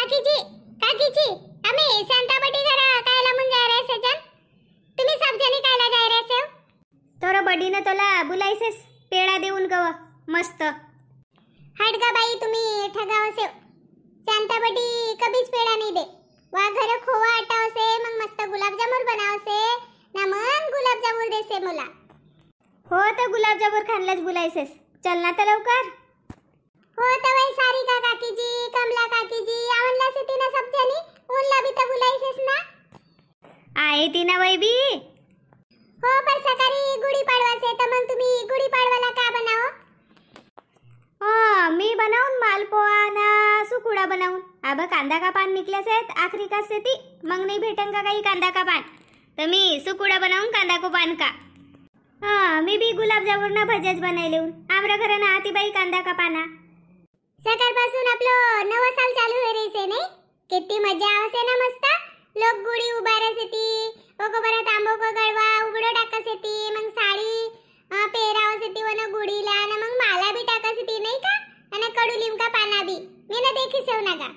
काकीजी काकीजी અમે શાંતાબટી ઘરે કાયલા મું જાય રહે છે જન तुम्ही सब जणी कायला जाय रे सेव तोर बडीने तुला बुलायसेस पेढा देऊन गव मस्त हट गा बाई तुम्ही ठगाव सेव शांताबटी कधीच पेढा नाही दे वा घरे खोवा आटावसे मग मस्त गुलाबजामुन बनावसे ना मन गुलाबजामुन देसे मला हो तर गुलाबजामुन खानलाच बुलायसेस चल ना तर लवकर हो तर वही सारिका काकीजी कमला काकीजी आवनला से तीन सब जणी उनला भी तर बुलायसेस ना आहे ती ना वैबी हो पण सकाळी गुढी पाडवासे तर मग तुम्ही गुढी पाडवाला का बनाव मी बनाऊन मालपोहा ना सुकुडा बनाऊन अब कांदा का पान निकलेस आहेत आखरी का से ती मग नाही भेटन का काही कांदा का पान तर मी सुकुडा बनाऊन कांदा को पान का मी भी गुलाबजामुन ना भजेच बनायले आमरा घरा ना आती बाई कांदा का पाना सकाळपासून आपलं नवा साल चालू होई रहीसे नाही किती मजा आवसे ना मस्त लोक गुढी उभारस येती ओको परत आंबो को गळवा उघडो टाकस येती मग साडी पेरावस येती वन गुढीला आणि मग माला भी टाकस येती नाही का आणि कडुलिंबका पाना भी मी ना देखी सेव ना का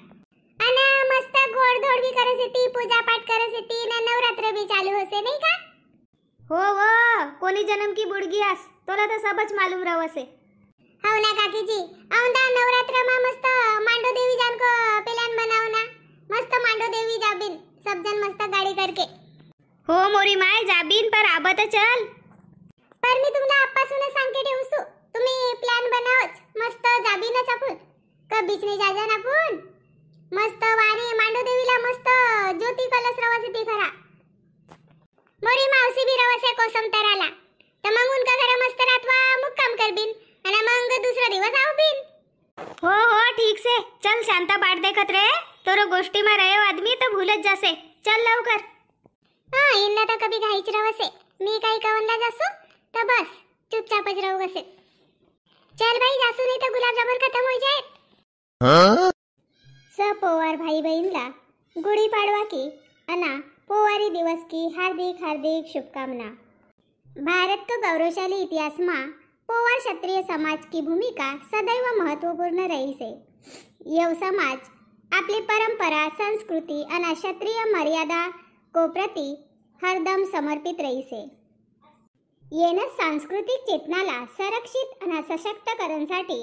आणि मस्त गोड धोड भी करस येती पूजा पाठ करस येती ना नवरात्र भी चालू होसे नाही का हो वो कोणी जन्म की बुडगी आस तोला तर सबच मालूम रवसे हो ना काकीजी औंदा नवरात्र मा मस्त मांडो देवी जान को पेलान बनाव ना मस्त मांडो देवी जाबिन सब जन मस्त गाड़ी करके हो मोरी माय जाबीन पर आबत चल पर मी तुम्हाला आपासून सांगते ठेवसू तुम्ही प्लॅन बनावच मस्त जाबीनच आपण कबीच नाही जाजा ना आपण मस्त वारी मांडो देवीला मस्त ज्योती कलश रवसे ती खरा मोरी मावशी भी रवसे कोसम तराला तर मग उनका घरा मस्त रातवा मुक्काम करबिन आणि मग दुसरा दिवस आवबिन हो हो ठीक से चल शांता बाट देखत रे तोरो गोष्टी में रहे आदमी तो भूलत जासे चल लवकर हां इनला तर कभी घाईच रवसे मी काही कवनला जासू तर बस चुपचापच रहू बसे चल भाई जासू नहीं तो गुलाबजामुन खत्म हो जाए सब पोवार भाई बहनला गुड़ी पाड़वा की अना पोवारी दिवस की हार्दिक हार्दिक शुभकामना भारत का गौरवशाली इतिहास में पोवार क्षत्रिय समाज की भूमिका सदैव महत्वपूर्ण रही से यह समाज आपली परंपरा संस्कृति और क्षत्रिय मर्यादा को प्रति हरदम समर्पित रही से येन सांस्कृतिक चेतनाला संरक्षित और सशक्त करण्यासाठी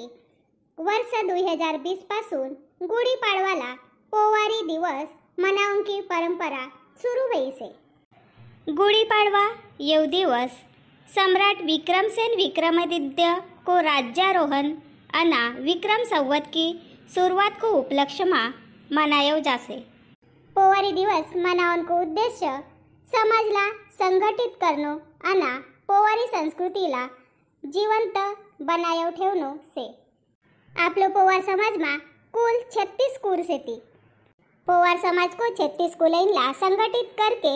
वर्ष 2020 पासून गुढी पाडवाला पोवारी दिवस मनावून परंपरा सुरू हुई से गुढी पाडवा यह दिवस सम्राट विक्रमसेन विक्रमादित्य को राज्यारोहण अना विक्रम संवत की शुरुआत को उपलक्ष्य में मनायो जासे पोवारी दिवस मनावन को उद्देश्य समाजला संघटित करनो अना पोवारी संस्कृतीला जिवंत बनायो ठेवनो से आपलो पोवार समाज में कुल 36 कूर सेती पोवार समाज को 36 कुलाईनला संघटित करके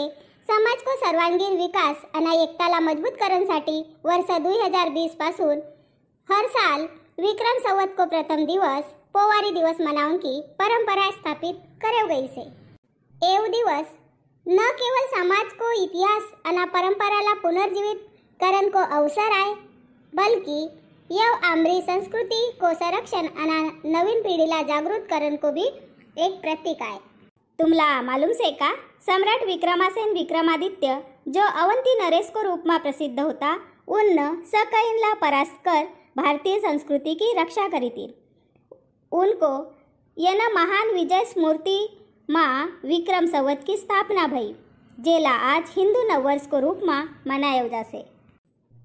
समाज को सर्वांगीण विकास आणि एकताला मजबूत करण्यासाठी वर्ष 2020 पासून हर साल विक्रम संवत को प्रथम दिवस पोवारी दिवस मनावन की परंपरा स्थापित करे गई से एव दिवस न केवल समाज को इतिहास और परंपरा ला पुनर्जीवित करने को अवसर आए बल्कि यह आम्री संस्कृति को संरक्षण और नवीन पीढ़ीला जागृत करने को भी एक प्रतीक है तुमला मालूम से का सम्राट विक्रमासेन विक्रमादित्य जो अवंती नरेश को रूप में प्रसिद्ध होता उन सकैनला परास्त कर भारतीय संस्कृति की रक्षा करी थी उनको यह महान विजय स्मृति माँ विक्रम संवत की स्थापना भई जेला आज हिंदू नववर्ष को रूप में मनायो जासे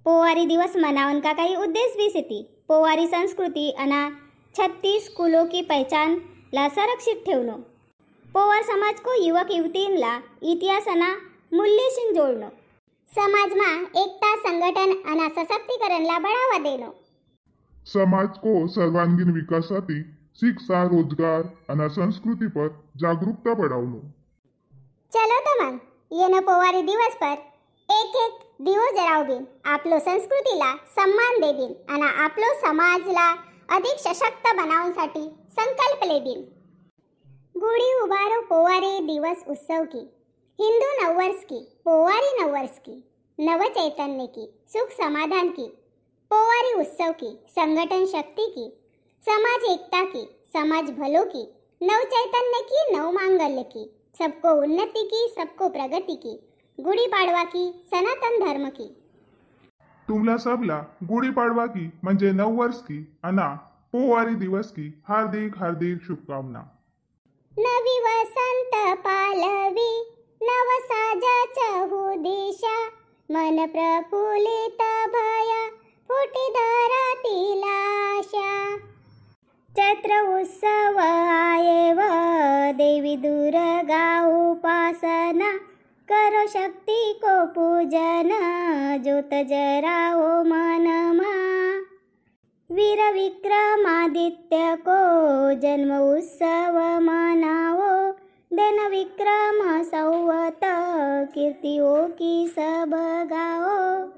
पोवारी दिवस मनावन का कई उद्देश्य भी सिती पोवारी संस्कृति अना 36 कुलों की पहचान ला संरक्षित ठेवनो पोवार समाज को युवक युवतींला इतिहासना मूल्यशीन जोड़नो समाज में एकता संगठन और सशक्तिकरण ला बढ़ावा देनो समाज को सर्वांगीण विकासासाठी शिक्षा रोजगार और संस्कृति पर जागरूकता बढ़ावनो चलो तो मग येन पोवारी दिवस पर एक एक दिवो जरावबीन आपलो संस्कृतीला सम्मान देबीन आणि आपलो समाजला अधिक सशक्त बनावण्यासाठी संकल्प लेबीन गुड़ी उबारो पोवारी दिवस उत्सव की हिंदू नववर्ष की पोवारी नववर्ष की नव चैतन्य की सुख समाधान की पोवारी उत्सव की संगठन शक्ति की समाज एकता की समाज भलो की नव चैतन्य की, नव मांगल्य की, सबको उन्नति की, सबको प्रगति की, गुड़ी पाडवा की, सनातन धर्म की. तुम्हाला सबला गुढीपाडवा की म्हणजे नववर्ष की अना पोवारी दिवस की हार्दिक हार्दिक शुभकामना. नवी वसंत पालवी, नव साजाच्या हो दिशा, मन प्रफुल्लित भया, फुटी धरातील आशा. चैत्र उत्सव आये व देवी दुर्गा उपासना, करो शक्ति को पूजन, ज्योत जराओ मनमा. वीर विक्रमादित्य को जन्म उत्सव मनाओ, दिन विक्रम संवत, कीर्तियों की सब गाओ.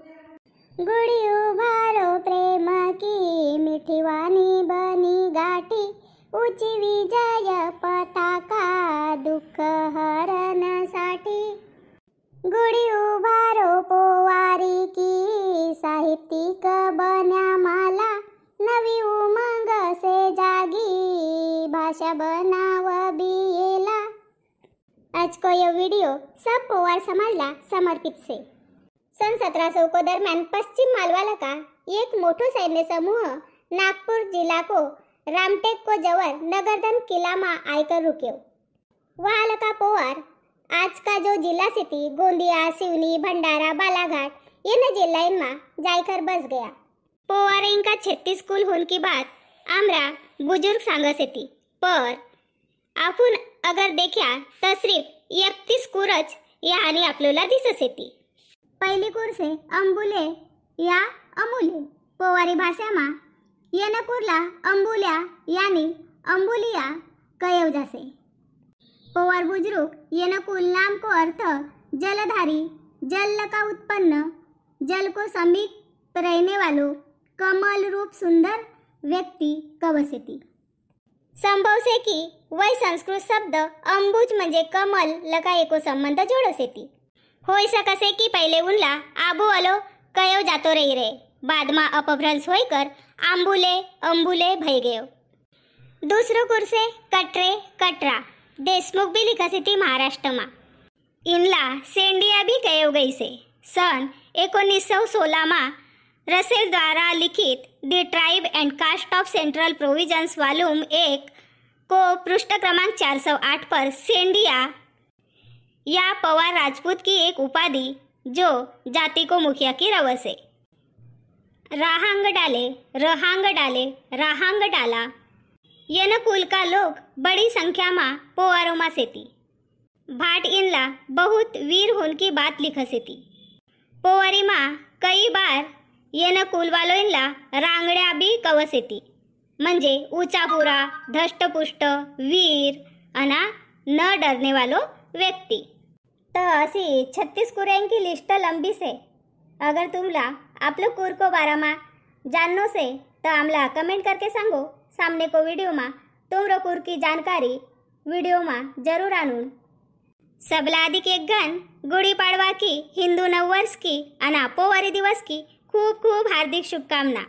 गुड़ी उभारो प्रेम की, मिठी वाणी बनी गाठी, ऊंची विजय पताका, दुःख हरणासाठी. गुड़ी उभारो पोवारी की, साहित्यिक बन्या माला, नवी उमंग से जागी, भाषा बनाव बियेला. आज को यह वीडियो सब पोवार समाजला समर्पित से. सन 1700 को दरम्यान पश्चिम मालवाला का एक मोटो सैन्य समूह नागपुर जिला को रामटेक को जवर नगरधन किला मा आकर रुक्यो. वाल का पोवार आज का जो जिला सिटी गोंदिया, सिवनी, भंडारा, बालाघाट ये न जिला में जाकर बस गया. पोवारें का 36 कुल होने की बात आमरा बुजुर्ग सांगस येती, पर आपण अगर देखा तो सिर्फ 31 कुरच यानी आपल्याला दिसत येती. पहिली कूर से अंबुले या अमुले पोवारी भाषा मा येनकूरला अंबुल्या यानी अंबुलिया कयव जासे. पोवार बुजुर्ग येनकुल नाम को अर्थ जलधारी, जल का उत्पन्न, जल को समीप रहने वालों, कमल रूप सुंदर व्यक्ति कवसेती. संभव से कि वही संस्कृत शब्द अंबुज म्हणजे कमल लका एको संबंध जोड़सेती. होई सकसे कि पहले उनला आबू वालो कयो जातो रही रे, बाद में अपभ्रंश होकर आंबुले अंबुले भय गयो. दूसरो कुर्से कटरे कटरा देशमुख भी लिखा थी महाराष्ट्र में. इनला सेंडिया भी कहो गई से. सन 1916 में रसेल द्वारा लिखित the tribe and caste of central provisions volume 1 को पृष्ठ क्रमांक 408 पर सेंडिया या पवार राजपूत की एक उपाधि जो जाति को मुखिया की रवस है. राहांग डाले, रहांग डाले, राहांग डाला. यन कुल का लोग बड़ी संख्या में पोवारों में सेती. भाट इनला बहुत वीर होने की बात लिखसेती. पोवारी में कई बार येन कुल वालो इनला रांगड्या भी कवसेती, म्हणजे ऊंचापुरा, धष्टपुष्ट, वीर अना न डरने वालो व्यक्ति. तो असी 36 कुरें की लिस्ट लंबी से. अगर तुमला आपलो कुर को बारा में जाननो से तो आमला कमेंट करके सांगो. सामने को वीडियो में तुमरो कुर की जानकारी वीडियो में जरूर आणून. सबला अधिक एक गण गुड़ी पाड़वा की, हिंदू नववर्ष की अना पोवारी दिवस की खूब खूब हार्दिक शुभकामना.